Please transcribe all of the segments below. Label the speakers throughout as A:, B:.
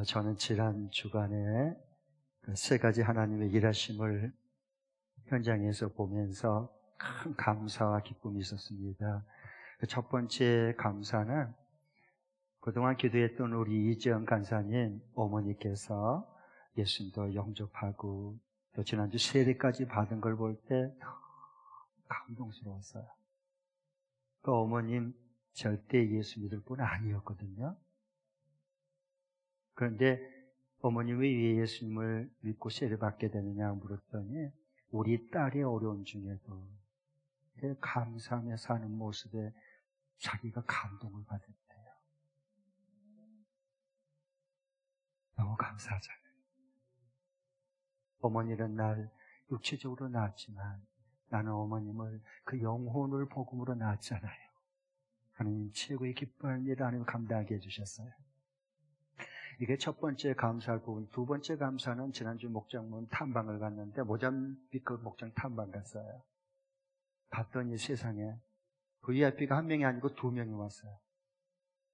A: 저는 지난 주간에 그 세 가지 하나님의 일하심을 현장에서 보면서 큰 감사와 기쁨이 있었습니다. 첫 번째 감사는 그동안 기도했던 우리 이지영 간사님 어머니께서 예수님도 영접하고 또 지난주 세례까지 받은 걸 볼 때 감동스러웠어요. 그 어머님 절대 예수 믿을 분 아니었거든요. 그런데 어머님이 왜 예수님을 믿고 세례받게 되느냐 물었더니 우리 딸의 어려움 중에도 감사하며 사는 모습에 자기가 감동을 받았대요. 너무 감사하잖아요. 어머니는 날 육체적으로 낳았지만 나는 어머님을 그 영혼을 복음으로 낳았잖아요. 하나님 최고의 기뻐할 일을 하나님 감당하게 해주셨어요. 이게 첫 번째 감사할 부분. 두 번째 감사는 지난주 목장문 탐방을 갔는데 모잠비크 목장 탐방 갔어요. 봤더니 세상에 VIP가 한 명이 아니고 두 명이 왔어요.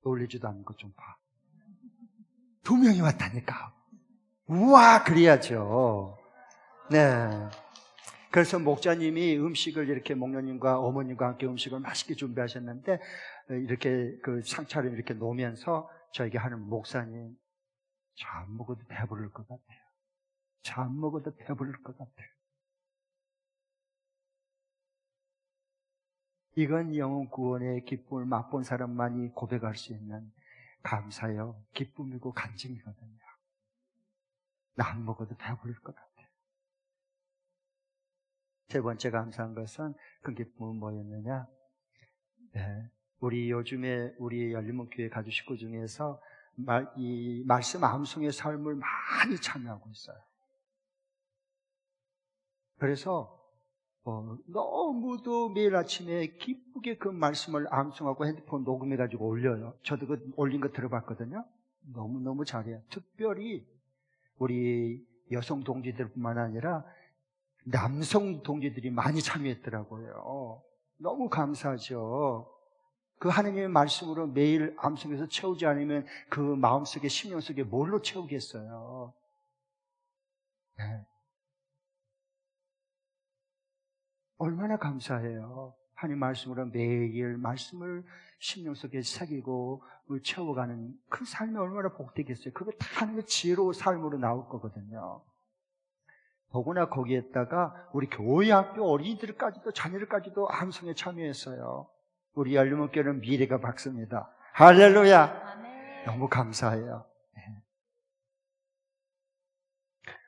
A: 놀리지도 않는 것 좀 봐. 두 명이 왔다니까. 우와, 그래야죠. 네. 그래서 목자님이 음식을 이렇게 목녀님과 어머님과 함께 음식을 맛있게 준비하셨는데 이렇게 그 상차를 이렇게 놓으면서 저에게 하는 목사님, 저 안 먹어도 배부를 것 같아요. 저 안 먹어도 배부를 것 같아요. 이건 영혼 구원의 기쁨을 맛본 사람만이 고백할 수 있는 감사요, 기쁨이고 간증이거든요. 나 안 먹어도 배부를 것 같아요. 세 번째 감사한 것은 그 기쁨은 뭐였느냐? 네, 우리 요즘에 우리 열린문교회 가족 식구 중에서 이 말씀 암송의 삶을 많이 참여하고 있어요. 그래서 너무도 매일 아침에 기쁘게 그 말씀을 암송하고 핸드폰 녹음해가지고 올려요. 저도 그 올린 거 들어봤거든요. 너무너무 잘해요. 특별히 우리 여성 동지들뿐만 아니라 남성 동지들이 많이 참여했더라고요. 너무 감사하죠. 그 하나님의 말씀으로 매일 암송해서 채우지 않으면 그 마음속에 심령 속에 뭘로 채우겠어요. 네. 얼마나 감사해요. 하나님 말씀으로 매일 말씀을 심령 속에 새기고 채워가는 그 삶이 얼마나 복되겠어요. 그거 다 하나님의 지혜로운 삶으로 나올 거거든요. 더구나 거기에다가 우리 교회 학교 어린이들까지도 자녀들까지도 암송에 참여했어요. 우리 열린문교회는 미래가 밝습니다. 할렐루야. 아멘. 너무 감사해요. 네.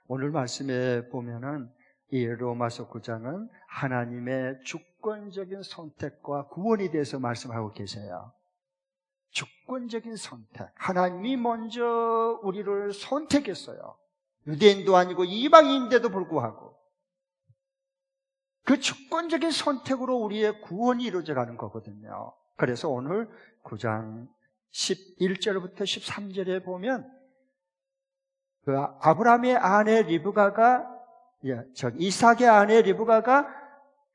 A: 오늘 말씀에 보면은 이 로마서 9장은 하나님의 주권적인 선택과 구원에 대해서 말씀하고 계세요. 주권적인 선택. 하나님이 먼저 우리를 선택했어요. 유대인도 아니고 이방인인데도 불구하고 그 주권적인 선택으로 우리의 구원이 이루어져가는 거거든요. 그래서 오늘 9장 11절부터 13절에 보면 그 아브라함의 아내 리브가가 이삭의 아내 리브가가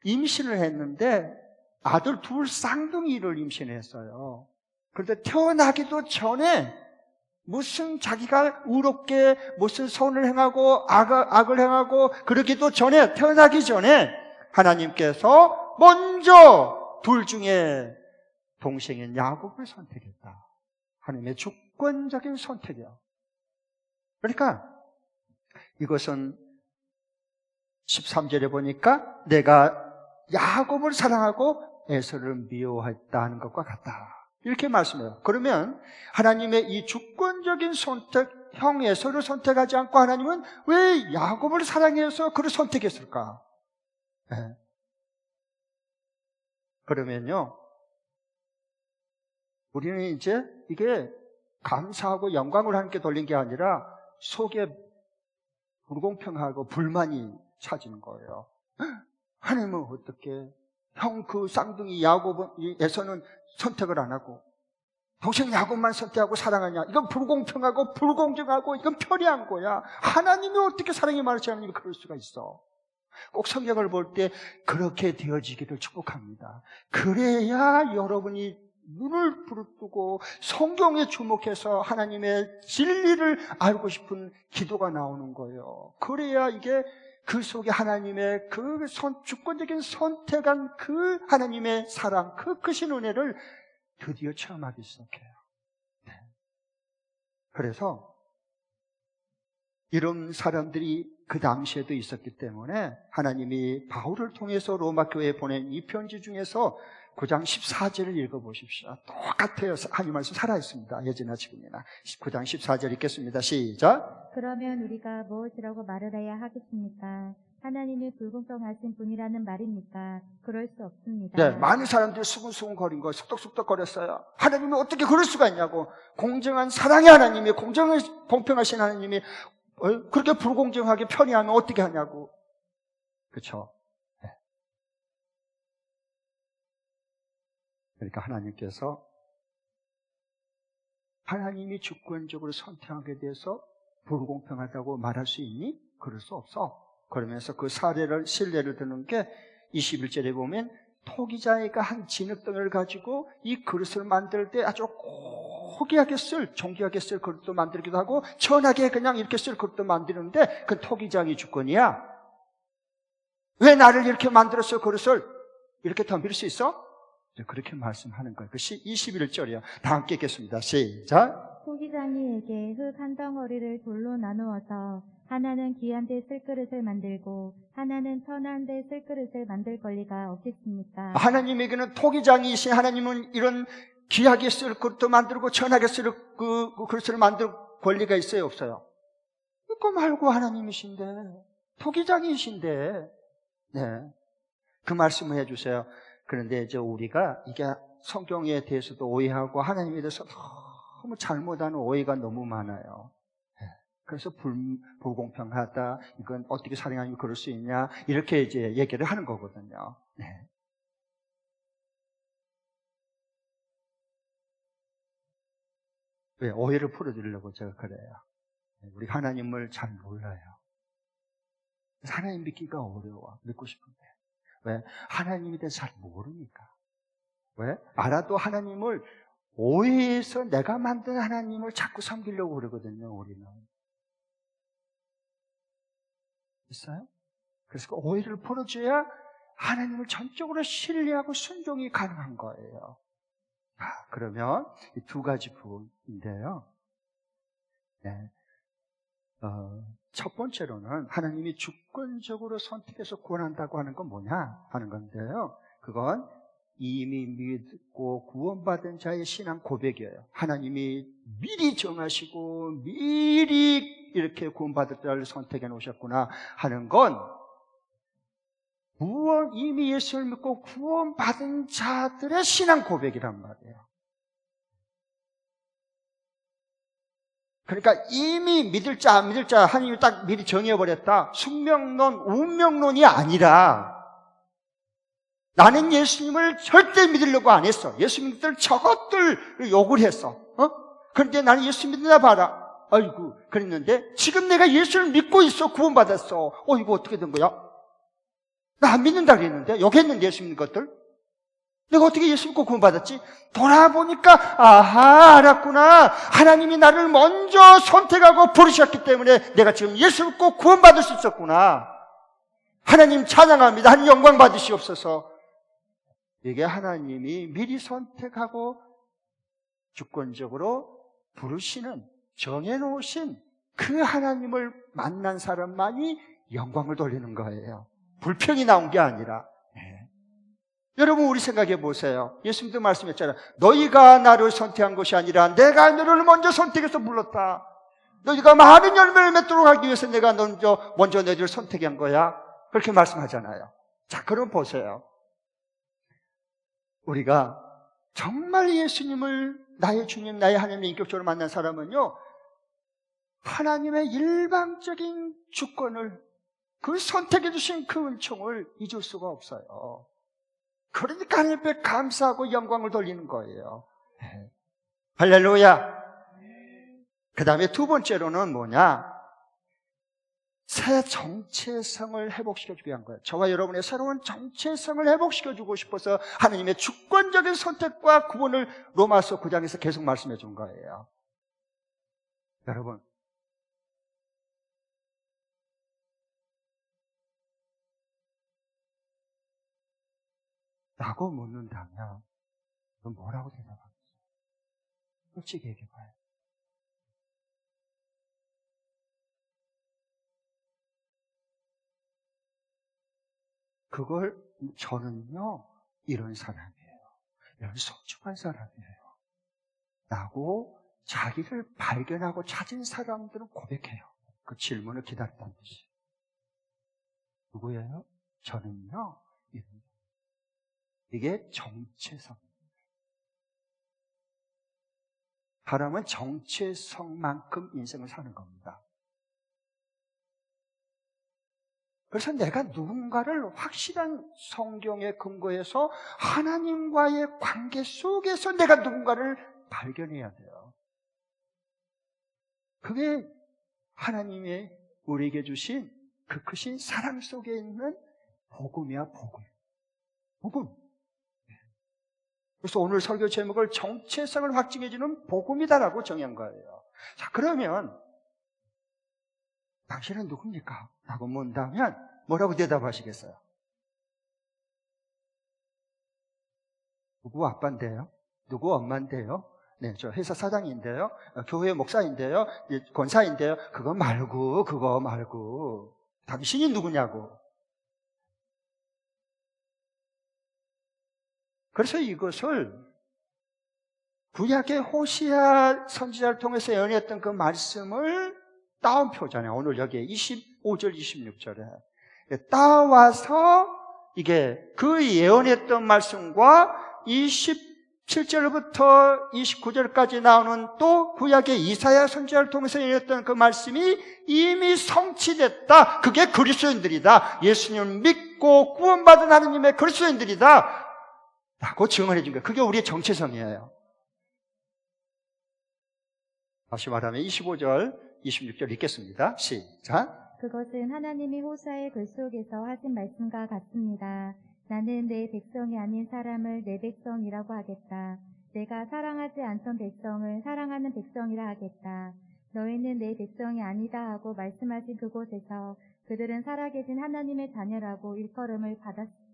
A: 임신을 했는데 아들 둘 쌍둥이를 임신했어요. 그런데 태어나기도 전에 무슨 자기가 의롭게 무슨 선을 행하고 악을 행하고 그러기도 전에 태어나기 전에 하나님께서 먼저 둘 중에 동생인 야곱을 선택했다. 하나님의 주권적인 선택이요. 그러니까 이것은 13절에 보니까 내가 야곱을 사랑하고 에서를 미워했다는 것과 같다. 이렇게 말씀해요. 그러면 하나님의 이 주권적인 선택, 형 에서를 선택하지 않고 하나님은 왜 야곱을 사랑해서 그를 선택했을까? 네. 그러면요, 우리는 이제 이게 감사하고 영광을 하나님께 돌린 게 아니라 속에 불공평하고 불만이 찾는 거예요. 하나님은 어떻게 형 그 쌍둥이 야곱에서는 선택을 안 하고 동생 야곱만 선택하고 사랑하냐? 이건 불공평하고 불공정하고 이건 편리한 거야. 하나님이 어떻게 사랑이 많으시 하나님이 그럴 수가 있어. 꼭 성경을 볼 때 그렇게 되어지기를 축복합니다. 그래야 여러분이 눈을 부릅뜨고 성경에 주목해서 하나님의 진리를 알고 싶은 기도가 나오는 거예요. 그래야 이게 그 속에 하나님의 그 주권적인 선택한 그 하나님의 사랑, 그 크신 은혜를 드디어 체험하기 시작해요. 네. 그래서 이런 사람들이 그 당시에도 있었기 때문에 하나님이 바울을 통해서 로마 교회에 보낸 이 편지 중에서 9장 14절을 읽어보십시오. 똑같아요. 하나님 말씀 살아있습니다. 예전이나 지금이나. 9장 14절 읽겠습니다. 시작.
B: 그러면 우리가 무엇이라고 말을 해야 하겠습니까? 하나님이 불공평하신 분이라는 말입니까? 그럴 수 없습니다.
A: 네, 많은 사람들이 수근수근 거린 거예요. 속덕속덕 거렸어요. 하나님이 어떻게 그럴 수가 있냐고. 공정한 사랑의 하나님이, 공평하신 하나님이 그렇게 불공정하게 편의하면 어떻게 하냐고. 그렇죠? 네. 그러니까 하나님께서 하나님이 주권적으로 선택하게 돼서 불공평하다고 말할 수 있니? 그럴 수 없어. 그러면서 그 신뢰를 드는 게 21절에 보면 토기장이가 한 진흙덩이를 가지고 이 그릇을 만들 때 아주 정교하게 쓸 그릇도 만들기도 하고 천하게 그냥 이렇게 쓸 그릇도 만드는데 그 토기장이 주권이야. 왜 나를 이렇게 만들었어 그릇을? 이렇게 덤빌 수 있어? 그렇게 말씀하는 거예요. 그 21절이요. 다 함께 읽겠습니다. 시작.
B: 토기장이에게 흙 한 덩어리를 돌로 나누어서 하나는 귀한 데 쓸 그릇을 만들고 하나는 천한 데 쓸 그릇을 만들 권리가 없겠습니까?
A: 하나님에게는 토기장이신 하나님은 이런 귀하게 쓸 그릇도 만들고 천하게 쓸 그 그릇을 만들 권리가 있어요, 없어요? 그거 말고 하나님이신데, 토기장이신데, 네. 그 말씀을 해주세요. 그런데 이제 우리가 이게 성경에 대해서도 오해하고 하나님에 대해서 너무 잘못하는 오해가 너무 많아요. 그래서 불공평하다, 이건 어떻게 사랑하면 그럴 수 있냐, 이렇게 이제 얘기를 하는 거거든요. 네. 왜? 오해를 풀어드리려고 제가 그래요. 우리 하나님을 잘 몰라요. 하나님 믿기가 어려워. 믿고 싶은데. 왜? 하나님에 대해서 잘 모르니까. 왜? 알아도 하나님을 오해해서 내가 만든 하나님을 자꾸 섬기려고 그러거든요, 우리는. 있어요? 그래서 그 오해를 풀어줘야 하나님을 전적으로 신뢰하고 순종이 가능한 거예요. 그러면 이 두 가지 부분인데요. 네. 첫 번째로는 하나님이 주권적으로 선택해서 구원한다고 하는 건 뭐냐 하는 건데요. 그건 이미 믿고 구원받은 자의 신앙 고백이에요. 하나님이 미리 정하시고 미리 이렇게 구원받을 자를 선택해 놓으셨구나 하는 건 이미 예수를 믿고 구원받은 자들의 신앙 고백이란 말이에요. 그러니까 이미 믿을 자, 안 믿을 자 하나님이 딱 미리 정해버렸다. 숙명론, 운명론이 아니라 나는 예수님을 절대 믿으려고 안 했어. 예수님들 저것들 욕을 했어. 그런데 나는 예수 믿나 봐라. 아이고, 그랬는데 지금 내가 예수를 믿고 있어. 구원받았어. 이거 어떻게 된 거야? 나 안 믿는다 그랬는데 욕했는데 예수 믿는 것들. 내가 어떻게 예수 믿고 구원받았지? 돌아보니까 아하, 알았구나. 하나님이 나를 먼저 선택하고 부르셨기 때문에 내가 지금 예수 믿고 구원받을 수 있었구나. 하나님 찬양합니다. 하나님 영광 받으시옵소서. 이게 하나님이 미리 선택하고 주권적으로 부르시는, 정해놓으신 그 하나님을 만난 사람만이 영광을 돌리는 거예요. 불평이 나온 게 아니라. 네. 여러분, 우리 생각해 보세요. 예수님도 말씀했잖아요. 너희가 나를 선택한 것이 아니라 내가 너를 먼저 선택해서 불렀다. 너희가 많은 열매를 맺도록 하기 위해서 내가 먼저 너희를 선택한 거야. 그렇게 말씀하잖아요. 자, 그럼 보세요. 우리가 정말 예수님을 나의 주님, 나의 하나님을 인격적으로 만난 사람은요, 하나님의 일방적인 주권을, 그 선택해 주신 그 은총을 잊을 수가 없어요. 그러니까 하나님 앞에 감사하고 영광을 돌리는 거예요. 할렐루야. 그 다음에 두 번째로는 뭐냐? 새 정체성을 회복시켜주기 위한 거예요. 저와 여러분의 새로운 정체성을 회복시켜주고 싶어서 하나님의 주권적인 선택과 구원을 로마서 9장에서 계속 말씀해 준 거예요. 여러분, 라고 묻는다면 넌 뭐라고 대답하겠어요? 솔직히 얘기해봐요. 그걸 저는요 이런 사람이에요. 이런 소중한 사람이에요. 라고 자기를 발견하고 찾은 사람들은 고백해요. 그 질문을 기다렸다는 뜻이에요. 누구예요? 저는요 이런. 이게 정체성입니다. 사람은 정체성만큼 인생을 사는 겁니다. 그래서 내가 누군가를 확실한 성경에 근거해서 하나님과의 관계 속에서 내가 누군가를 발견해야 돼요. 그게 하나님의 우리에게 주신 그 크신 사랑 속에 있는 복음이야, 복음. 복음. 그래서 오늘 설교 제목을 정체성을 확증해주는 복음이다라고 정한 거예요. 자, 그러면 당신은 누굽니까? 라고 묻는다면 뭐라고 대답하시겠어요? 누구 아빠인데요? 누구 엄마인데요? 네, 저 회사 사장인데요? 교회 목사인데요? 권사인데요? 그거 말고 당신이 누구냐고. 그래서 이것을 구약의 호시아 선지자를 통해서 예언했던 그 말씀을 따옴표잖아요. 오늘 여기에 25절, 26절에 따와서 이게 그 예언했던 말씀과 27절부터 29절까지 나오는 또 구약의 이사야 선지자를 통해서 예언했던 그 말씀이 이미 성취됐다. 그게 그리스도인들이다. 예수님을 믿고 구원받은 하나님의 그리스도인들이다 라고 증언해 준 거예요. 그게 우리의 정체성이에요. 다시 말하면 25절, 26절 읽겠습니다. 시작.
B: 그것은 하나님이 호사의 글 속에서 하신 말씀과 같습니다. 나는 내 백성이 아닌 사람을 내 백성이라고 하겠다. 내가 사랑하지 않던 백성을 사랑하는 백성이라 하겠다. 너희는 내 백성이 아니다 하고 말씀하신 그곳에서 그들은 살아계신 하나님의 자녀라고 일컬음을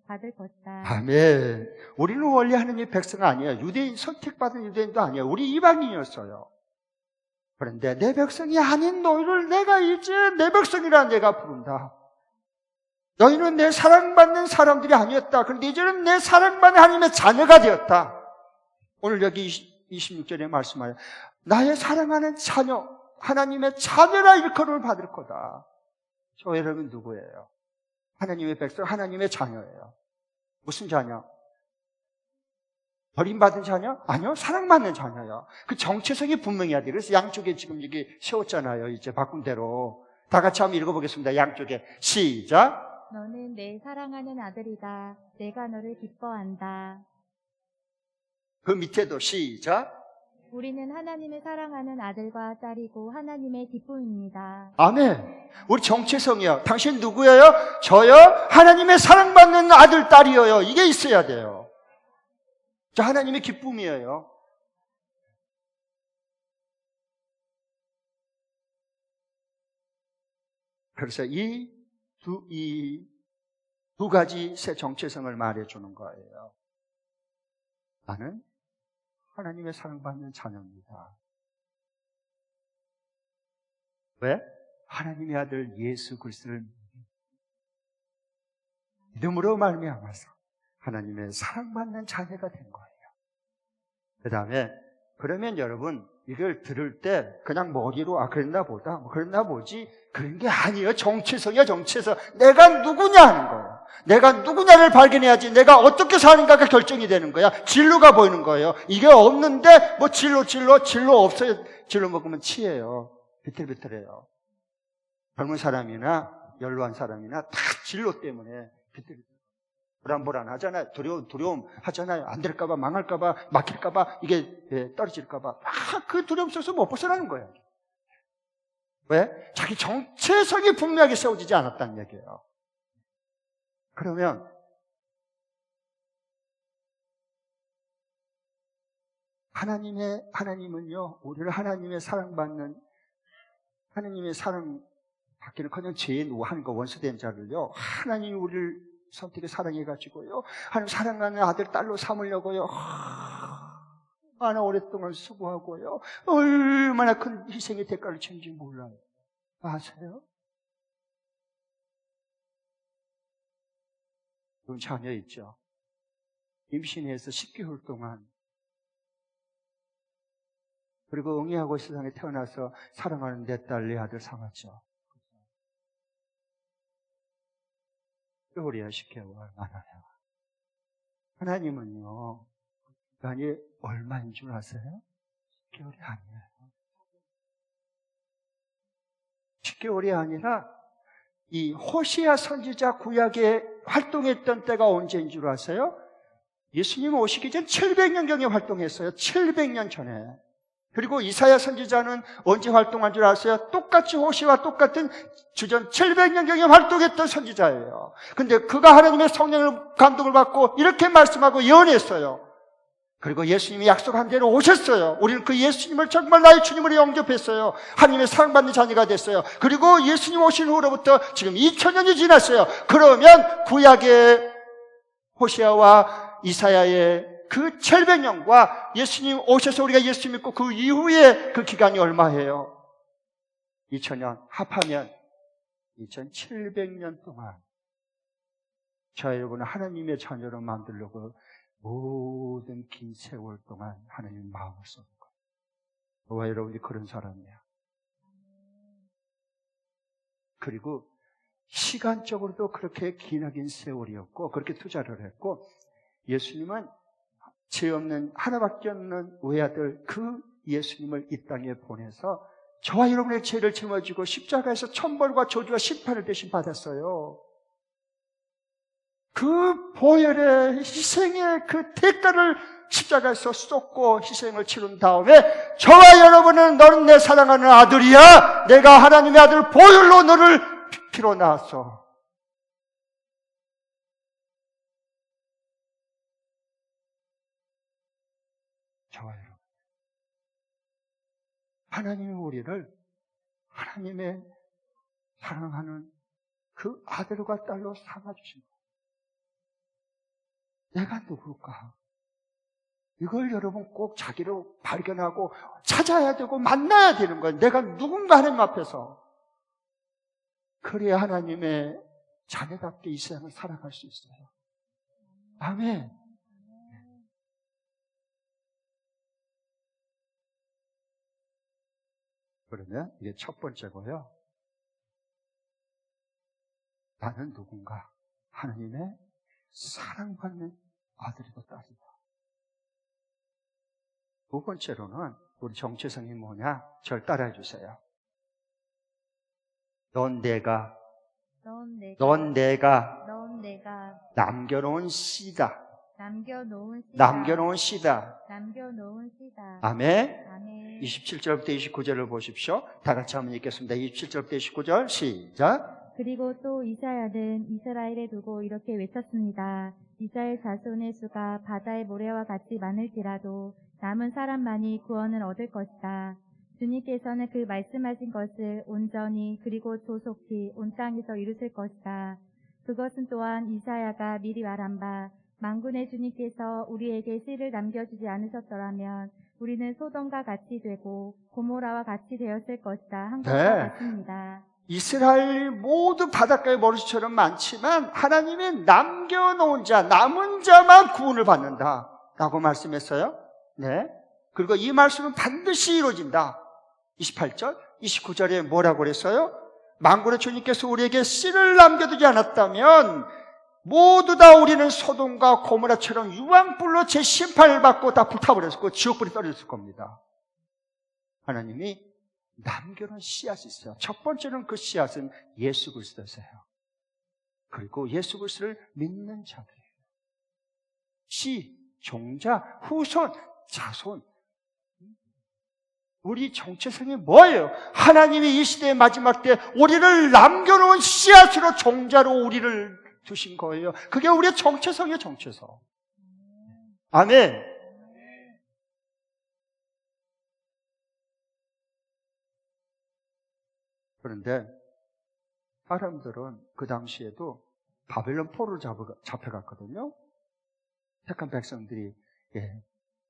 B: 받을 것이다.
A: 아멘. 우리는 원래 하나님의 백성 아니에요. 유대인, 선택받은 유대인도 아니에요. 우리 이방인이었어요. 그런데 내 백성이 아닌 너희를 내가 이제 내 백성이라 내가 부른다. 너희는 내 사랑받는 사람들이 아니었다. 그런데 이제는 내 사랑받는 하나님의 자녀가 되었다. 오늘 여기 26절에 말씀하여 나의 사랑하는 자녀, 하나님의 자녀라 일컬음을 받을 거다. 저 여러분 누구예요? 하나님의 백성, 하나님의 자녀예요. 무슨 자녀? 버림받은 자녀? 아니요, 사랑받는 자녀요. 그 정체성이 분명해야 돼요. 그래서 양쪽에 지금 여기 세웠잖아요. 이제 바꾼 대로. 다 같이 한번 읽어보겠습니다. 양쪽에. 시작.
B: 너는 내 사랑하는 아들이다. 내가 너를 기뻐한다.
A: 그 밑에도 시작.
B: 우리는 하나님의 사랑하는 아들과 딸이고 하나님의 기쁨입니다.
A: 아멘. 우리 정체성이요. 당신 누구예요? 저요? 하나님의 사랑받는 아들, 딸이에요. 이게 있어야 돼요. 저 하나님의 기쁨이에요. 그래서 이 두 가지 새 정체성을 말해주는 거예요. 나는 하나님의 사랑받는 자녀입니다. 왜? 하나님의 아들 예수 그리스도를 믿음으로 말미암아서 하나님의 사랑받는 자녀가 된 거예요. 그 다음에 그러면 여러분 이걸 들을 때 그냥 머리로 그랬나 보다, 그랬나 보지, 그런 게 아니에요. 정체성이야, 정체성. 내가 누구냐 하는 거예요. 내가 누구냐를 발견해야지 내가 어떻게 사는가가 결정이 되는 거야. 진로가 보이는 거예요. 이게 없는데 뭐 진로 없어요. 진로 먹으면 치예요. 비틀비틀해요. 젊은 사람이나 연로한 사람이나 다 진로 때문에 비틀비틀. 불안불안하잖아요. 두려움 하잖아요. 안 될까봐, 망할까봐, 막힐까봐, 이게 떨어질까봐. 그 두려움 속에서 못 벗어나는 거예요. 왜? 자기 정체성이 분명하게 세워지지 않았다는 얘기예요. 그러면 하나님은요, 우리를 하나님의 사랑받는, 하나님의 사랑받기는커녕 죄에 노하는 거 원수된 자를요, 하나님이 우리를 선택해 사랑해가지고요, 하나님 사랑하는 아들, 딸로 삼으려고요, 얼마나 오랫동안 수고하고요, 얼마나 큰 희생의 대가를 치는지 몰라요. 아세요? 그런 자녀 있죠. 임신해서 10개월 동안, 그리고 응애하고 세상에 태어나서 사랑하는 내 딸, 내 아들 삼았죠. 10개월이야, 10개월. 많아요. 하나님은요, 기간이 얼마인 줄 아세요? 10개월이 아니에요. 10개월이 아니라 이 호시아 선지자 구약에 활동했던 때가 언제인 줄 아세요? 예수님 오시기 전 700년경에 활동했어요. 700년 전에. 그리고 이사야 선지자는 언제 활동한 줄 아세요? 똑같이 호시와 똑같은 주전 700년경에 활동했던 선지자예요. 근데 그가 하나님의 성령을 감동을 받고 이렇게 말씀하고 예언했어요. 그리고 예수님이 약속한 대로 오셨어요. 우리는 그 예수님을 정말 나의 주님으로 영접했어요. 하나님의 사랑받는 자녀가 됐어요. 그리고 예수님 오신 후로부터 지금 2000년이 지났어요. 그러면 구약의 호시아와 이사야의 그 700년과 예수님 오셔서 우리가 예수 믿고 그 이후에 그 기간이 얼마예요? 2000년 합하면 2700년 동안 저와 여러분은 하나님의 자녀로 만들려고 모든 긴 세월 동안 하나님 마음을 쏟은 거예요. 저와 여러분이 그런 사람이에요. 그리고 시간적으로도 그렇게 기나긴 세월이었고 그렇게 투자를 했고 예수님은 죄 없는 하나밖에 없는 외아들 그 예수님을 이 땅에 보내서 저와 여러분의 죄를 짊어지고 십자가에서 천벌과 저주와 심판을 대신 받았어요. 그 보혈의 희생의 그 대가를 십자가에서 쏟고 희생을 치른 다음에 저와 여러분은 너는 내 사랑하는 아들이야. 내가 하나님의 아들 보혈로 너를 피로 낳았어. 저와 여러분, 하나님이 우리를 하나님의 사랑하는 그 아들과 딸로 삼아주신 거예요. 내가 누굴까? 이걸 여러분 꼭 자기로 발견하고 찾아야 되고 만나야 되는 거예요. 내가 누군가 하나님 앞에서. 그래야 하나님의 자녀답게 이 세상을 살아갈 수 있어요. 아멘. 그러면 이게 첫 번째고요. 나는 누군가? 하나님의 사랑받는 아들이고 딸이다. 두 번째로는 우리 정체성이 뭐냐? 절 따라해 주세요. 넌 내가 남겨놓은 씨다. 남겨놓은 씨다. 아멘. 27절부터 29절을 보십시오. 다 같이 한번 읽겠습니다. 27절부터 29절 시작.
B: 그리고 또 이사야는 이스라엘에 두고 이렇게 외쳤습니다. 이스라엘 자손의 수가 바다의 모래와 같이 많을지라도 남은 사람만이 구원을 얻을 것이다. 주님께서는 그 말씀하신 것을 온전히 그리고 조속히 온 땅에서 이루실 것이다. 그것은 또한 이사야가 미리 말한 바 만군의 주님께서 우리에게 씨를 남겨주지 않으셨더라면 우리는 소돔과 같이 되고 고모라와 같이 되었을 것이다 한 것과 같습니다.
A: 이스라엘 모두 바닷가의 머리처럼 많지만 하나님이 남겨놓은 자, 남은 자만 구원을 받는다 라고 말씀했어요. 네. 그리고 이 말씀은 반드시 이루어진다. 28절, 29절에 뭐라고 그랬어요? 만군의 주님께서 우리에게 씨를 남겨두지 않았다면 모두 다 우리는 소돔과 고모라처럼 유황불로 제 심판을 받고 다 불타버렸고 지옥불에 떨어졌을 겁니다. 하나님이 남겨놓은 씨앗이 있어요. 첫 번째는 그 씨앗은 예수 그리스도세요. 그리고 예수 그리스도를 믿는 자들이에요. 씨, 종자, 후손, 자손. 우리 정체성이 뭐예요? 하나님이 이 시대의 마지막 때 우리를 남겨놓은 씨앗으로 종자로 우리를 두신 거예요. 그게 우리의 정체성이에요, 정체성. 아멘. 그런데 사람들은 그 당시에도 바벨론 포로로 잡혀갔거든요. 택한 백성들이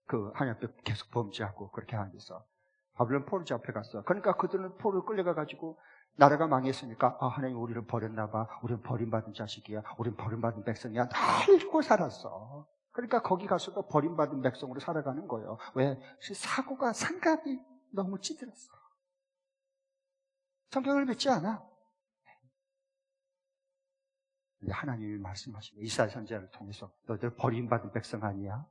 A: 그 하나님 앞에 계속 범죄하고 그렇게 하면서 바벨론 포로로 잡혀갔어. 그러니까 그들은 포로로 끌려가가지고 나라가 망했으니까 하나님 우리를 버렸나 봐. 우리는 버림받은 자식이야. 우리는 버림받은 백성이야. 알고 살았어. 그러니까 거기 가서도 버림받은 백성으로 살아가는 거예요. 왜? 사고가 생각이 너무 찌들었어. 성경을 믿지 않아. 하나님이 말씀하시고 이사야 선지자를 통해서 너희들 버림받은 백성 아니야?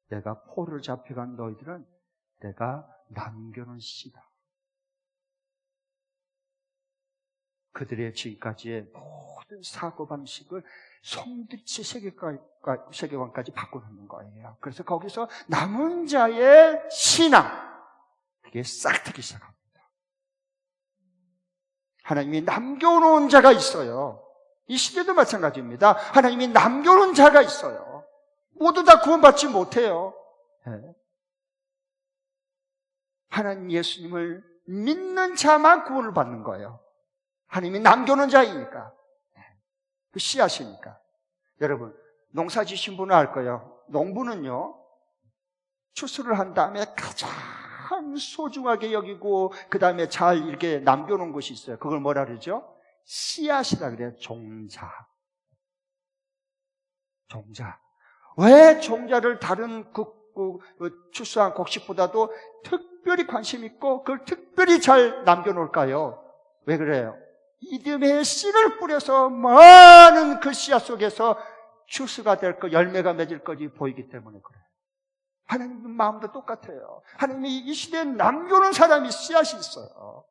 A: 내가 포로를 잡혀간 너희들은 내가 남겨놓은 씨다. 그들의 지금까지의 모든 사고방식을 송두치 세계관까지 바꿔놓는 거예요. 그래서 거기서 남은 자의 신앙, 그게 싹트기 시작합니다. 하나님이 남겨놓은 자가 있어요. 이 시대도 마찬가지입니다. 하나님이 남겨놓은 자가 있어요. 모두 다 구원받지 못해요. 하나님 예수님을 믿는 자만 구원을 받는 거예요. 하나님이 남겨놓은 자이니까. 그 씨앗이니까. 여러분, 농사 지신 분은 알 거예요. 농부는요, 추수를 한 다음에 가장 소중하게 여기고, 그 다음에 잘 이렇게 남겨놓은 것이 있어요. 그걸 뭐라 그러죠? 씨앗이라 그래요. 종자. 종자. 왜 종자를 다른 추수한 곡식보다도 특별히 관심 있고 그걸 특별히 잘 남겨놓을까요? 왜 그래요? 믿음의 씨를 뿌려서 많은 그 씨앗 속에서 추수가 될 거, 열매가 맺을 것이 보이기 때문에 그래요. 하나님 마음도 똑같아요. 하나님이 이 시대에 남겨놓은 사람이 씨앗이 있어요.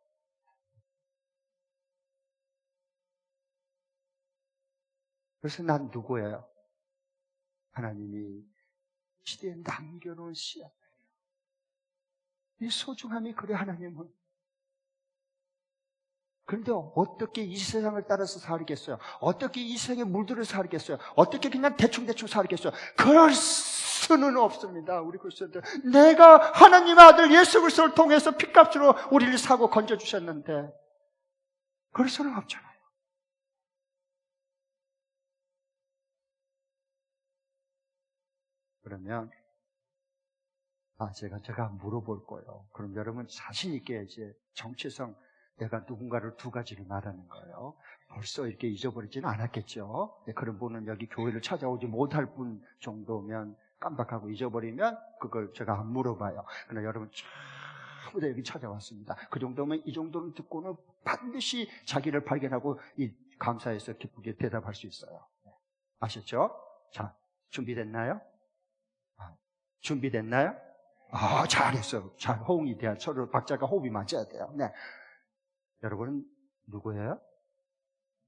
A: 그래서 난 누구예요? 하나님이 시대에 남겨놓은 씨앗. 이 소중함이 그래, 하나님은. 그런데 어떻게 이 세상을 따라서 살겠어요? 어떻게 이 세상에 물들어 살겠어요? 어떻게 그냥 대충대충 살겠어요? 그럴 수는 없습니다, 우리 그리스도들. 내가 하나님의 아들 예수 그리스도를 통해서 핏값으로 우리를 사고 건져주셨는데 그럴 수는 없잖아요. 그러면 제가 물어볼 거예요. 그럼 여러분 자신 있게 이제 정체성, 내가 누군가를 두 가지를 말하는 거예요. 벌써 이렇게 잊어버리지는 않았겠죠. 그런 분은 여기 교회를 찾아오지 못할 분 정도면 깜박하고 잊어버리면 그걸 제가 안 물어봐요. 그러나 여러분 전부 다 여기 찾아왔습니다. 그 정도면 이 정도는 듣고는 반드시 자기를 발견하고 이 감사해서 기쁘게 대답할 수 있어요. 아셨죠? 자, 준비됐나요? 준비됐나요? 잘했어요. 잘 호응이 돼야 서로 박자가 호흡이 맞아야 돼요. 네. 여러분은 누구예요?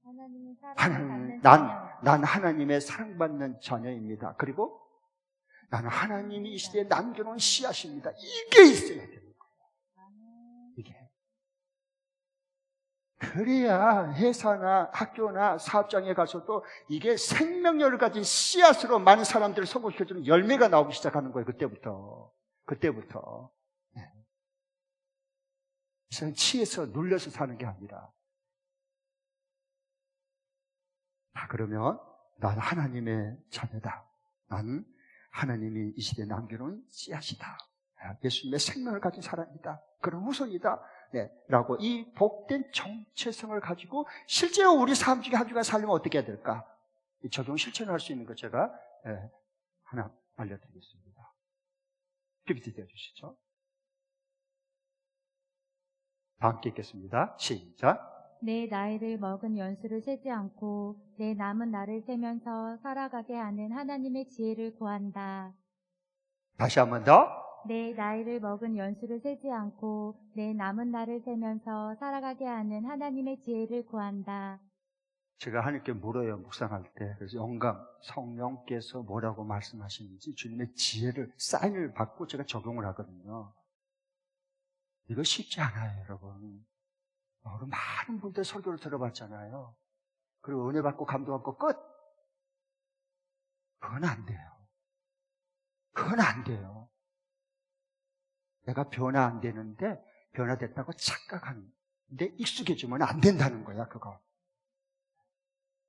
B: 하나님의
A: 난 하나님의 사랑받는 자녀입니다. 그리고 나는 하나님이 이 시대에 남겨놓은 씨앗입니다. 이게 있어야 되는 거예요. 이게. 그래야 회사나 학교나 사업장에 가서도 이게 생명력을 가진 씨앗으로 많은 사람들을 성공시켜주는 열매가 나오기 시작하는 거예요. 그때부터. 네. 치에서 눌려서 사는 게 아니라. 그러면 난 하나님의 자녀다. 난 하나님이 이 시대에 남겨놓은 씨앗이다. 예수님의 생명을 가진 사람이다. 그런 후손이다. 네, 라고 이 복된 정체성을 가지고 실제로 우리 삶 중에 한 주간 살면 어떻게 해야 될까? 이 적용 실천할 수 있는 것 제가 하나 알려드리겠습니다. PPT 띄워주시죠. 다 함께 읽겠습니다. 시작.
B: 내 나이를 먹은 연수를 세지 않고 내 남은 날을 세면서 살아가게 하는 하나님의 지혜를 구한다.
A: 다시 한 번 더.
B: 내 나이를 먹은 연수를 세지 않고 내 남은 날을 세면서 살아가게 하는 하나님의 지혜를 구한다.
A: 제가 하나님께 물어요, 묵상할 때. 그래서 영감, 성령께서 뭐라고 말씀하시는지 주님의 지혜를, 사인을 받고 제가 적용을 하거든요. 이거 쉽지 않아요, 여러분. 우리 많은 분들 설교를 들어봤잖아요. 그리고 은혜 받고 감동받고 끝. 그건 안 돼요. 그건 안 돼요. 내가 변화 안 되는데 변화됐다고 착각하는데 익숙해지면 안 된다는 거야, 그거.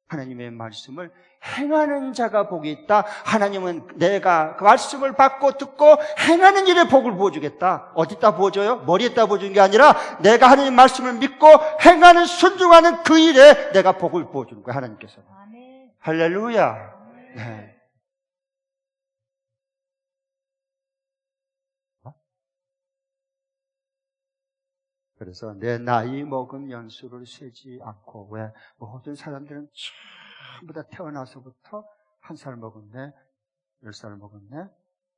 A: 하나님의 말씀을 행하는 자가 복이 있다. 하나님은 내가 그 말씀을 받고 듣고 행하는 일에 복을 부어주겠다. 어디다 부어줘요? 머리에다 부어주는 게 아니라 내가 하나님 말씀을 믿고 행하는, 순종하는 그 일에 내가 복을 부어주는 거예요, 하나님께서.
B: 아멘.
A: 할렐루야. 네. 그래서 내 나이 먹은 연수를 세지 않고, 왜? 모든 사람들은 전부 다 태어나서부터 1살 먹었네, 10살 먹었네,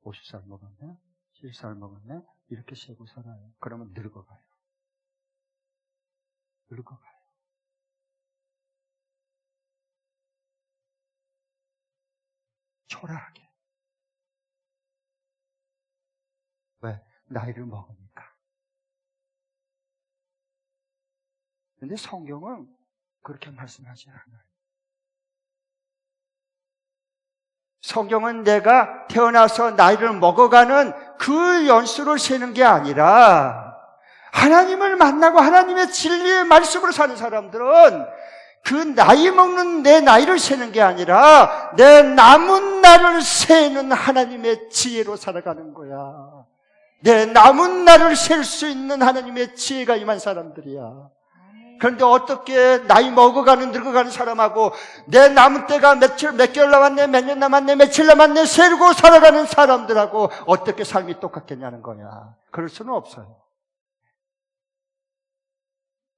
A: 50살 먹었네, 70살 먹었네, 이렇게 세고 살아요. 그러면 늙어가요. 늙어가요. 초라하게. 왜? 나이를 먹으니까. 근데 성경은 그렇게 말씀하지 않아요. 성경은 내가 태어나서 나이를 먹어가는 그 연수를 세는 게 아니라, 하나님을 만나고 하나님의 진리의 말씀으로 사는 사람들은 그 나이 먹는 내 나이를 세는 게 아니라 내 남은 날을 세는 하나님의 지혜로 살아가는 거야. 내 남은 날을 셀 수 있는 하나님의 지혜가 임한 사람들이야. 그런데 어떻게 나이 먹어가는, 늙어가는 사람하고 내 남은 때가 몇 개월 남았네, 몇 년 남았네, 며칠 남았네 세고 살아가는 사람들하고 어떻게 삶이 똑같겠냐는 거야. 그럴 수는 없어요.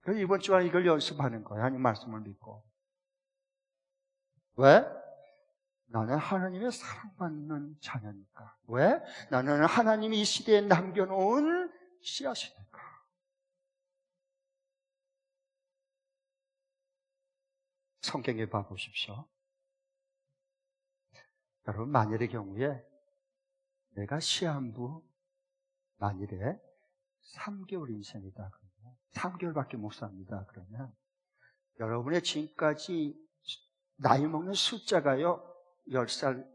A: 그래서 이번 주에 이걸 연습하는 거예요. 하나님 말씀을 믿고. 왜? 나는 하나님의 사랑받는 자녀니까. 왜? 나는 하나님이 이 시대에 남겨놓은 씨앗이니까. 성경에 봐보십시오. 여러분, 만일의 경우에 내가 시한부 만일에 3개월 인생이다 그러면, 3개월밖에 못 삽니다 그러면, 여러분의 지금까지 나이 먹는 숫자가요, 10살,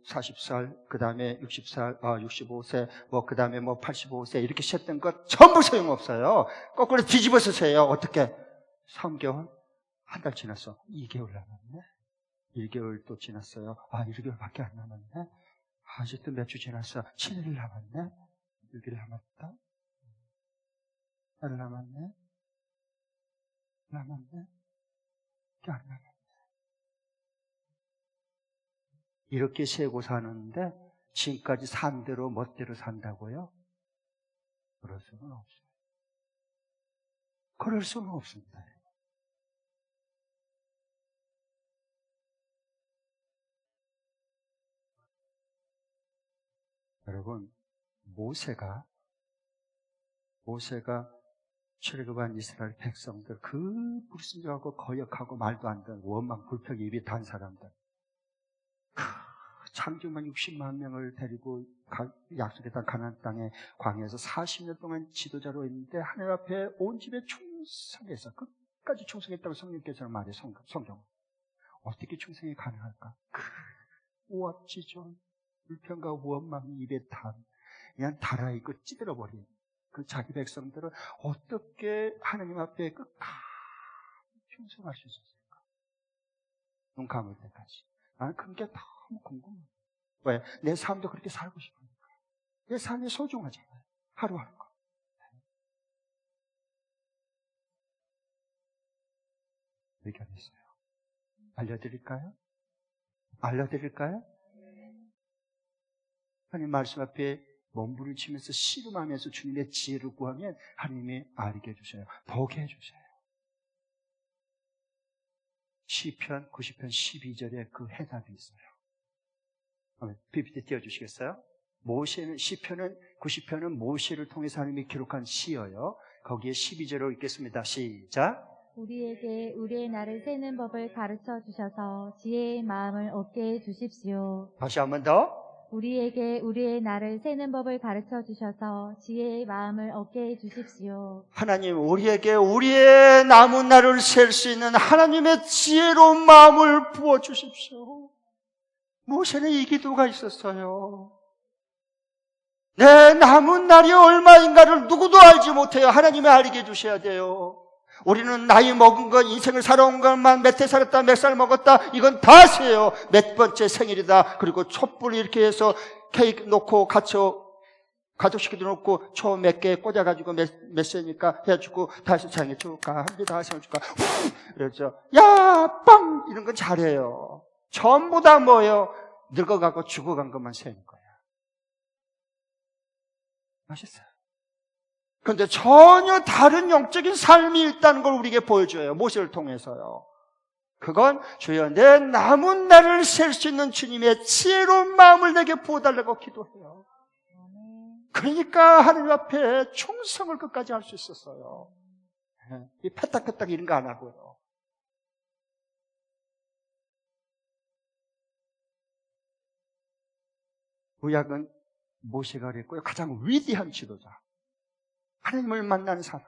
A: 40살, 그 다음에 60살, 65세, 그 다음에 85세, 이렇게 셌던 것 전부 소용없어요. 거꾸로 뒤집어서 세요. 어떻게? 3개월? 한 달 지났어. 2개월 남았네. 1개월 또 지났어요. 1개월밖에 안 남았네. 아직도 몇 주 지났어. 7일 남았네. 6일 남았다. 달 남았네. 이게 안 남았네. 이렇게 세고 사는데 지금까지 산 대로 멋대로 산다고요? 그럴 수는 없어요. 그럴 수는 없습니다. 여러분, 모세가 출애굽한 이스라엘 백성들, 그 불순종하고 거역하고 말도 안 되는 원망, 불평, 입이 단 사람들, 창조만 60만 명을 데리고 약속의 땅 가나안 땅에 광야에서 40년 동안 지도자로 있는데 하나님 앞에 온 집에 충성해서 끝까지 충성했다고 성령께서는 말해요. 성경. 어떻게 충성이 가능할까? 오합지졸, 불평과 원망, 입에 단, 그냥 달아있고 찌들어버린 그 자기 백성들을 어떻게 하나님 앞에 끝까지 충성할 수 있었을까? 눈 감을 때까지. 나는 그런 게 너무 궁금해. 왜? 내 삶도 그렇게 살고 싶으니까. 내 삶이 소중하잖아요. 하루하루가. 의견있어요. 알려드릴까요? 하나님 말씀 앞에 몸부림치면서 씨름하면서 주님의 지혜를 구하면 하나님이 알게 해주셔요. 보게 해주셔요. 시편 90편 12절에 그 해답이 있어요. PPT 띄워주시겠어요? 시편은 90편은 모세를 통해서 하나님이 기록한 시여요. 거기에 12절을 읽겠습니다. 시작.
B: 우리에게 우리의 날을 세는 법을 가르쳐 주셔서 지혜의 마음을 얻게 해 주십시오.
A: 다시 한 번 더.
B: 우리에게 우리의 날을 세는 법을 가르쳐 주셔서 지혜의 마음을 얻게 해 주십시오.
A: 하나님, 우리에게 우리의 남은 날을 셀 수 있는 하나님의 지혜로운 마음을 부어주십시오. 모세는 이 기도가 있었어요. 내 남은 날이 얼마인가를 누구도 알지 못해요. 하나님이 알게 해주셔야 돼요. 우리는 나이 먹은 것, 인생을 살아온 것만 몇 해 살았다, 몇 살 먹었다, 이건 다 아세요. 몇 번째 생일이다. 그리고 촛불 이렇게 해서 케이크 놓고 가족식구도 놓고 초 몇 개 꽂아가지고 몇 세니까 해가지고 다시 생일 축하합니다. 생일 축하. 그렇죠. 야, 빵! 이런 건 잘해요. 전부 다 뭐예요? 늙어가고 죽어간 것만 세는 거예요. 맛있어요. 그런데 전혀 다른 영적인 삶이 있다는 걸 우리에게 보여줘요. 모세를 통해서요. 그건 주여 내 남은 날을 셀 수 있는 주님의 지혜로운 마음을 내게 부어달라고 기도해요. 그러니까 하나님 앞에 충성을 끝까지 할 수 있었어요. 이 패딱패딱 이런 거 안 하고요. 구약은 모세가 그랬고요. 가장 위대한 지도자. 하나님을 만난 사람,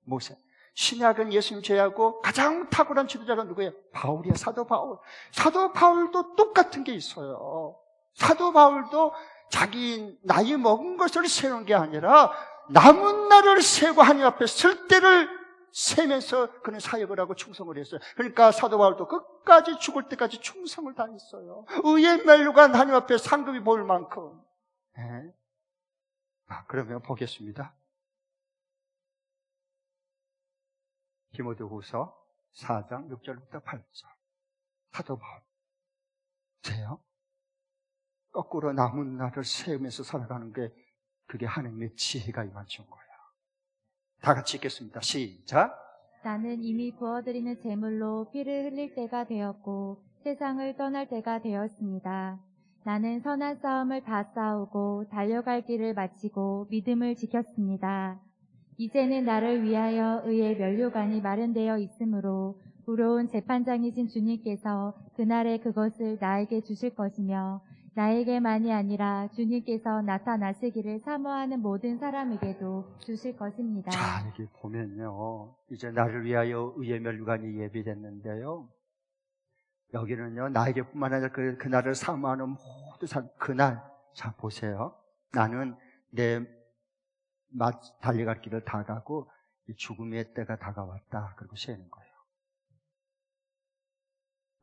A: 모세. 신약은 예수님 제하고 가장 탁월한 지도자가 누구예요? 바울이야, 사도 바울. 사도 바울도 똑같은 게 있어요. 사도 바울도 자기 나이 먹은 것을 세우는 게 아니라 남은 날을 세고 하나님 앞에 설 때를 세면서 그는 사역을 하고 충성을 했어요. 그러니까 사도 바울도 끝까지 죽을 때까지 충성을 다했어요. 의의 멸류관 하나님 앞에 상급이 보일 만큼. 네. 그러면 보겠습니다. 디모데후서 4장 6절부터 8절. 사도 바울. 보세요. 거꾸로 남은 날을 세우면서 살아가는 게 그게 하나님의 지혜가 임하신 거예요. 다 같이 읽겠습니다. 시작.
B: 나는 이미 부어드리는 제물로 피를 흘릴 때가 되었고 세상을 떠날 때가 되었습니다. 나는 선한 싸움을 다 싸우고 달려갈 길을 마치고 믿음을 지켰습니다. 이제는 나를 위하여 의의 면류관이 마련되어 있으므로 부러운 재판장이신 주님께서 그날에 그것을 나에게 주실 것이며 나에게만이 아니라 주님께서 나타나시기를 사모하는 모든 사람에게도 주실 것입니다.
A: 자, 여기 보면요. 이제 나를 위하여 의의 면류관이 예비됐는데요. 여기는요, 나에게뿐만 아니라 그날을 사모하는 모든 사람, 그날. 자, 보세요. 나는 내 달려갈 길을 다 가고 죽음의 때가 다가왔다. 그리고 세는 거예요.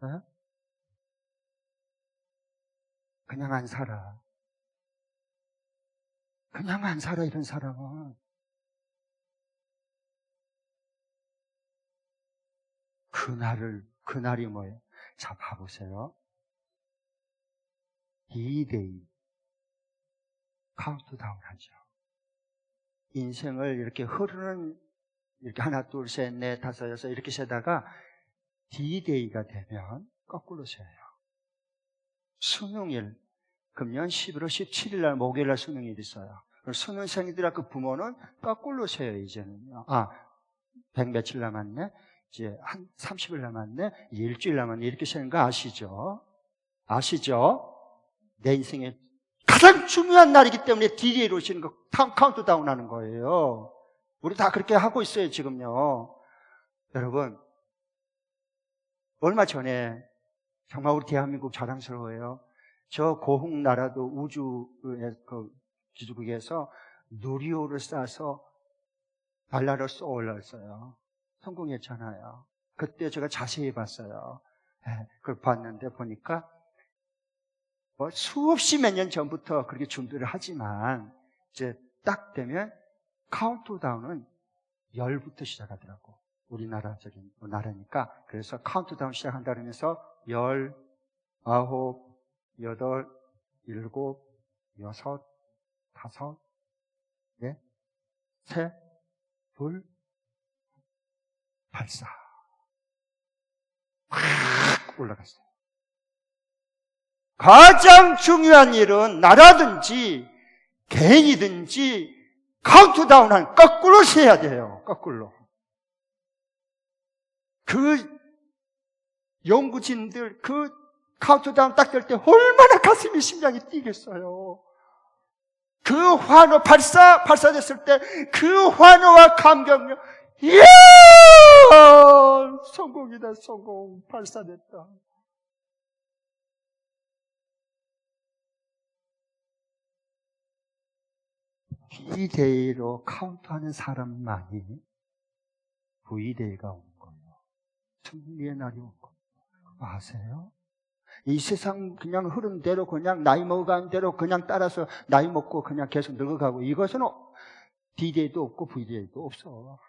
A: 네? 그냥 안 살아. 그냥 안 살아, 이런 사람은. 그날이 뭐예요? 자, 봐보세요. D-Day. 카운트다운 하죠. 인생을 이렇게 흐르는, 이렇게 하나, 둘, 셋, 넷, 다섯, 여섯, 이렇게 세다가 D-Day가 되면 거꾸로 세요. 수능일, 금년 11월 17일 날 목요일 날 수능일이 있어요. 수능생들과 그 부모는 거꾸로 세요, 이제는요. 100 며칠 남았네? 이제 한 30일 남았네? 일주일 남았네? 이렇게 세는 거 아시죠? 아시죠? 내 인생에 가장 중요한 날이기 때문에 D-Day로 오시는 거, 카운트다운 하는 거예요. 우리 다 그렇게 하고 있어요, 지금요. 여러분, 얼마 전에 정말 우리 대한민국 자랑스러워요. 저 고흥 나라도 우주의 기지국에서 누리호를 쏴서 발라를 쏘아 올랐어요. 성공했잖아요. 그때 제가 자세히 봤어요. 그걸 봤는데 보니까 수없이 몇 년 전부터 그렇게 준비를 하지만 이제 딱 되면 카운트다운은 10부터 시작하더라고. 우리나라적인 나라니까. 그래서 카운트다운 시작한다 그러면서 10, 9, 8, 7, 6, 5, 4, 3, 2, 8, 4 확 올라갔어요. 가장 중요한 일은 나라든지 개인이든지 카운트다운한 거꾸로 세야 돼요. 거꾸로. 그 연구진들, 그 카운트다운 딱 될 때 얼마나 가슴이 심장이 뛰겠어요. 그 환호 발사됐을 때 그 환호와 감격력, 이야! 성공이다, 성공. 발사됐다. D-Day로 카운트하는 사람만이 V-Day가 온 거예요. 승리의 날이 온 거예요. 아세요? 이 세상 그냥 흐른 대로 그냥 나이 먹어가는 대로 그냥 따라서 나이 먹고 그냥 계속 늙어가고 이것은 D-Day도 없고 V-Day도 없어.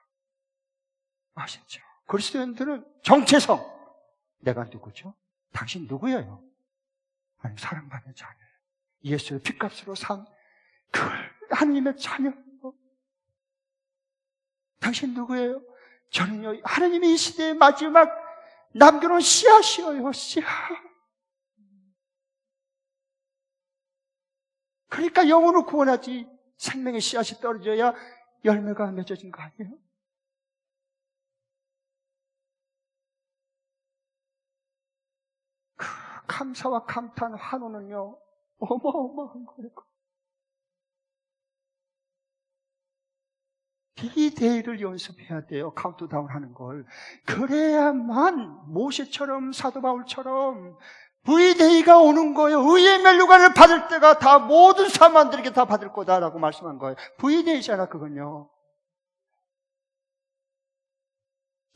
A: 아시죠? 그리스도인들은 정체성. 내가 누구죠? 당신 누구예요? 아니, 사랑받는 자녀예요. 예수의 핏값으로 산 그 하나님의 자녀. 당신 누구예요? 저는요, 하나님이 이 시대의 마지막 남겨놓은 씨앗이에요, 씨앗. 그러니까 영혼을 구원하지. 생명의 씨앗이 떨어져야 열매가 맺어진 거 아니에요? 그 감사와 감탄, 환호는요, 어마어마한 거예요. D-Day를 연습해야 돼요. 카운트다운 하는 걸. 그래야만 모세처럼 사도 바울처럼 V-Day가 오는 거예요. 의의 면류관을 받을 때가 다 모든 사람들에게 다 받을 거다라고 말씀한 거예요. V-Day잖아, 그건요.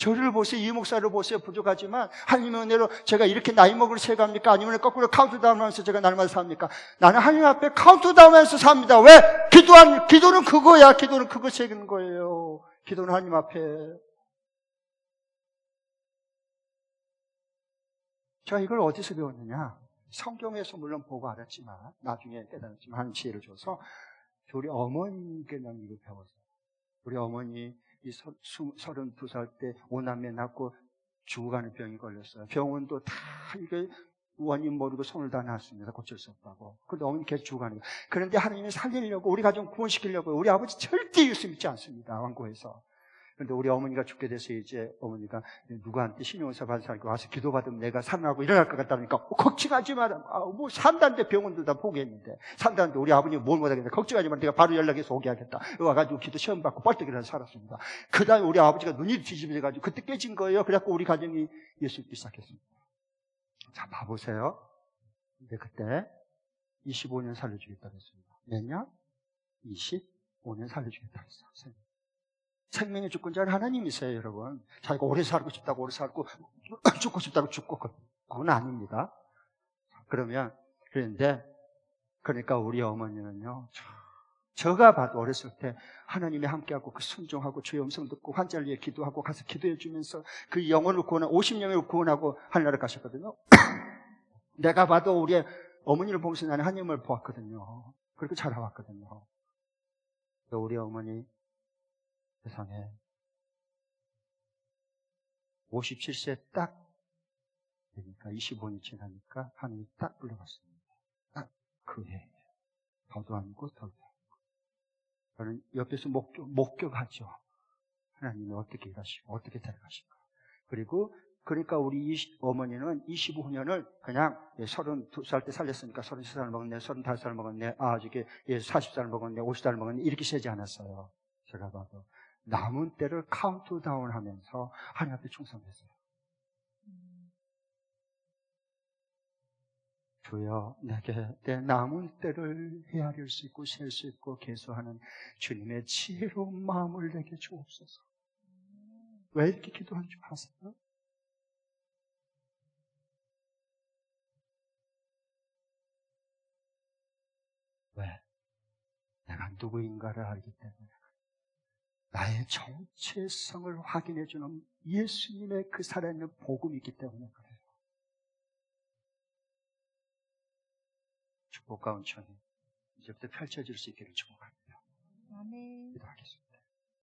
A: 저를 보세요. 이 목사를 보세요. 부족하지만 하나님의 은혜로 제가 이렇게 나이 먹을 새가 합니까? 아니면 거꾸로 카운트다운 하면서 제가 날마다 삽니까? 나는 하나님 앞에 카운트다운 하면서 삽니다. 왜? 기도는 그거야. 기도는 그거 새기는 거예요. 기도는 하나님 앞에. 제가 이걸 어디서 배웠느냐? 성경에서 물론 보고 알았지만 나중에 깨달았지만 하나님 지혜를 줘서 우리 어머니께 이걸 배웠어요. 우리 어머니 이 32살 때 오남매 낳고 죽어가는 병이 걸렸어요. 병원도 다 이게 원인 모르고 손을 다 놨습니다. 고칠 수 없다고. 그런데 어머니 계속 죽어가는 거예요. 그런데 하나님이 살리려고 우리 가정 구원시키려고 우리 아버지 절대 예수 믿지 않습니다. 왕고에서. 그런데 우리 어머니가 죽게 돼서 이제 어머니가 누구한테 신용사 받은 사람이 와서 기도받으면 내가 살아나고 일어날 것 같다니까 걱정하지 마라. 뭐 산다는데 병원도 다 포기했는데 산다는데 우리 아버님이 뭘 못하겠는데 걱정하지 마라. 내가 바로 연락해서 오게 하겠다. 와가지고 기도 시험 받고 벌떡 일어나서 살았습니다. 그 다음에 우리 아버지가 눈이 뒤집어져가지고 그때 깨진 거예요. 그래갖고 우리 가정이 예수 믿기 시작했습니다. 자, 봐보세요. 근데 그때 25년 살려주겠다고 했습니다. 몇 년? 25년 살려주겠다고 했어요. 생명의 주권자는 하나님이세요, 여러분. 자기가 오래 살고 싶다고 오래 살고, 죽고 싶다고 죽고, 그건 아닙니다. 그러니까 우리 어머니는요, 제가 봐도 어렸을 때 하나님이 함께하고 그 순종하고 주의 음성 듣고 환자를 위해 기도하고 가서 기도해 주면서 그 영혼을 구원하고 50명을 구원하고 하늘나라 가셨거든요. 내가 봐도 우리 어머니를 보면서 나는 하나님을 보았거든요. 그렇게 자라왔거든요. 우리 어머니 세상에 57세 딱 되니까 25년 지나니까 하나님이 딱 불러갔습니다. 딱 그 해에 더도 아니고 더도 아니고 저는 옆에서 목격하죠. 하나님이 어떻게 일하시고 어떻게 데려가실까. 그러니까 우리 어머니는 25년을 그냥 32살 때 살렸으니까 33살 먹었네, 35살 먹었네, 저게 40살 먹었네, 50살 먹었네 이렇게 세지 않았어요. 제가 봐도 남은 때를 카운트다운 하면서 하나님 앞에 충성했어요. 주여 내게 내 남은 때를 헤아릴 수 있고 셀 수 있고 계수하는 주님의 지혜로운 마음을 내게 주옵소서. 왜 이렇게 기도하는 줄 아세요? 왜? 내가 누구인가를 알기 때문에 나의 정체성을 확인해주는 예수님의 그 살아있는 복음이 있기 때문에 그래요. 축복과 은총이 이제부터 펼쳐질 수 있기를 축복합니다.
B: 아멘.
A: 기도하겠습니다.